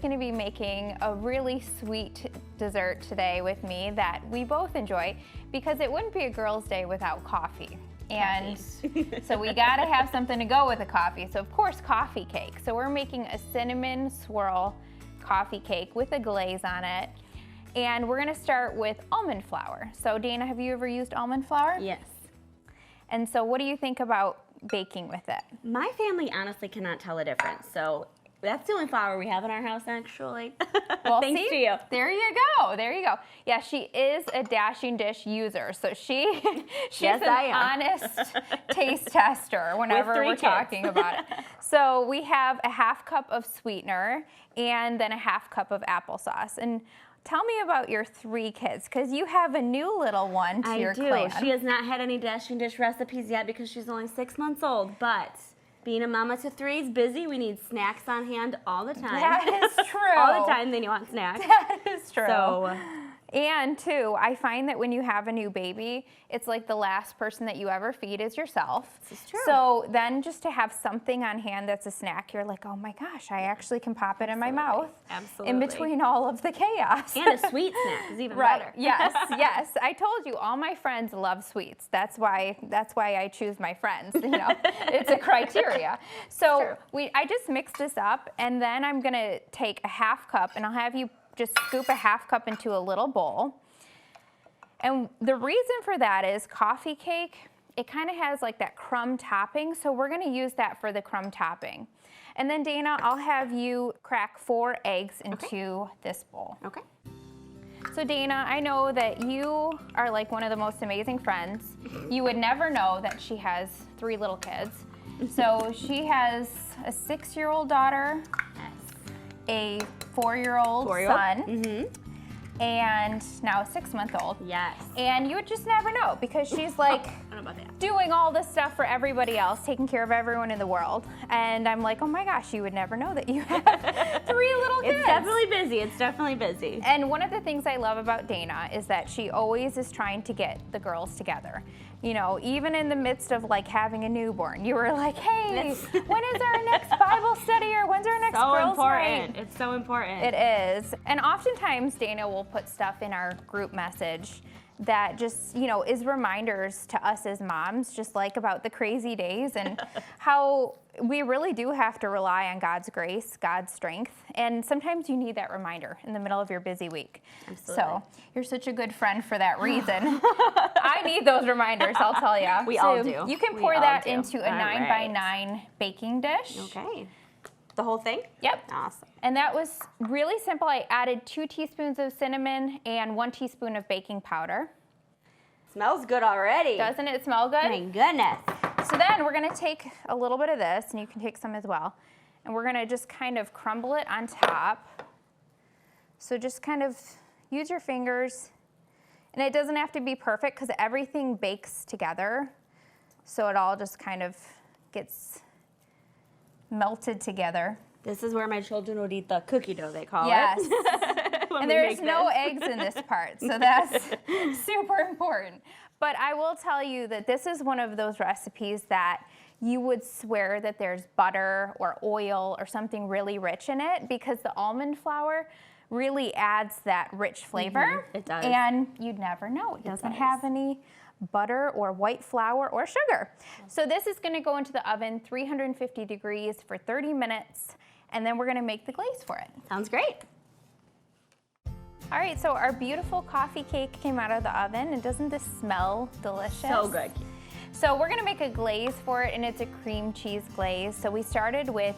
gonna be making a really sweet dessert today with me that we both enjoy, because it wouldn't be a girls' day without coffee. And so we gotta have something to go with the coffee. So of course, coffee cake. So we're making a cinnamon swirl coffee cake with a glaze on it. And we're gonna start with almond flour. So Dana, have you ever used almond flour? Yes. And so what do you think about baking with it? My family honestly cannot tell the difference. So that's the only flour we have in our house, actually. Well, Thanks to you. There you go. There you go. Yeah, she is a Dashing Dish user, so she's yes, an honest taste tester whenever we're talking about it. So we have a 1/2 cup of sweetener and then a 1/2 cup of applesauce. And tell me about your 3 kids, because you have a new little one to your clan. She has not had any Dashing Dish recipes yet because she's only 6 months old, but being a mama to 3 is busy. We need snacks on hand all the time. That is true. All the time they want snacks. That is true. So, and too, I find that when you have a new baby, it's like the last person that you ever feed is yourself. This is true. So then just to have something on hand that's a snack, you're like, oh my gosh, I actually can pop it in my mouth. Absolutely. In between all of the chaos. And a sweet snack is even right. better. Yes, yes. I told you, all my friends love sweets. That's why I choose my friends. You know, it's a criteria. So I just mixed this up, and then I'm gonna take a 1/2 cup, and I'll have you just scoop a 1/2 cup into a little bowl. And the reason for that is coffee cake, it kind of has like that crumb topping, so we're gonna use that for the crumb topping. And then Dana, I'll have you crack 4 eggs into this bowl. Okay. So Dana, I know that you are like one of the most amazing friends. You would never know that she has 3 little kids. So she has a 6-year-old daughter, a 4-year-old son, and now a 6-month-old. Yes. And you would just never know, because she's like I don't know about that. doing all this stuff for everybody else, taking care of everyone in the world. And I'm like, oh my gosh, you would never know that you have 3 little kids. It's definitely busy. It's definitely busy. And one of the things I love about Dana is that she always is trying to get the girls together. You know, even in the midst of like having a newborn, you were like, hey, when is our next Bible study, or when's our next girls' night? It's so important. It is. And oftentimes Dana will put stuff in our group message that just, you know, is reminders to us as moms, just like about the crazy days and how we really do have to rely on God's grace, God's strength. And sometimes you need that reminder in the middle of your busy week. Absolutely. So you're such a good friend for that reason. I need those reminders, I'll tell you. We all do. You can pour that into a 9x9 baking dish. Okay. The whole thing? Yep. Awesome. And that was really simple. I added 2 teaspoons of cinnamon and 1 teaspoon of baking powder. Smells good already. Doesn't it smell good? My goodness. So then we're gonna take a little bit of this, and you can take some as well, and we're gonna just kind of crumble it on top. So just kind of use your fingers, and it doesn't have to be perfect because everything bakes together. So it all just kind of gets melted together. This is where my children would eat the cookie dough, they call yes. it. And there's no eggs in this part, so that's super important. But I will tell you that this is one of those recipes that you would swear that there's butter or oil or something really rich in it, because the almond flour really adds that rich flavor. It does. And you'd never know. It doesn't have any butter or white flour or sugar. So this is gonna go into the oven, 350 degrees for 30 minutes, and then we're gonna make the glaze for it. Sounds great. All right, so our beautiful coffee cake came out of the oven, and doesn't this smell delicious? So good. So we're gonna make a glaze for it, and it's a cream cheese glaze. So we started with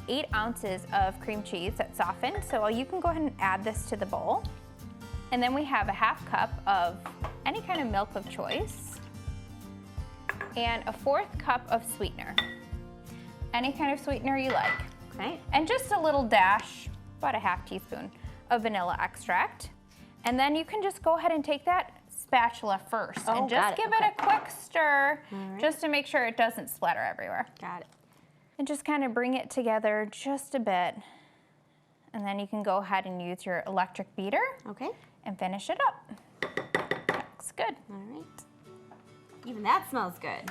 8 ounces of cream cheese that softened. So you can go ahead and add this to the bowl. And then we have a 1/2 cup of any kind of milk of choice, and a 1/4 cup of sweetener. Any kind of sweetener you like. Okay. And just a little dash, about a 1/2 teaspoon of vanilla extract. And then you can just go ahead and take that spatula first and just give it a quick stir, just to make sure it doesn't splatter everywhere. Got it. And just kind of bring it together just a bit. And then you can go ahead and use your electric beater. Okay. And finish it up. Looks good. All right. Even that smells good.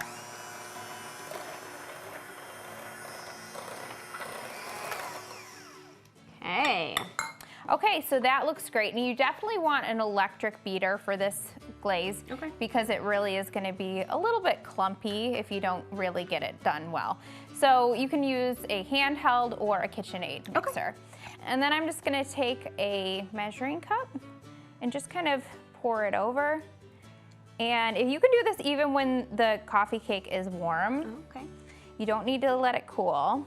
Okay. Okay, so that looks great. And you definitely want an electric beater for this glaze because it really is gonna be a little bit clumpy if you don't really get it done well. So you can use a handheld or a KitchenAid mixer. And then I'm just gonna take a measuring cup and just kind of pour it over. And if you can do this even when the coffee cake is warm. You don't need to let it cool.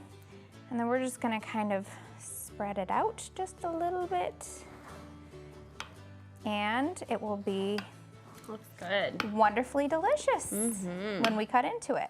And then we're just gonna kind of spread it out just a little bit. And it will be looks good. Wonderfully delicious when we cut into it.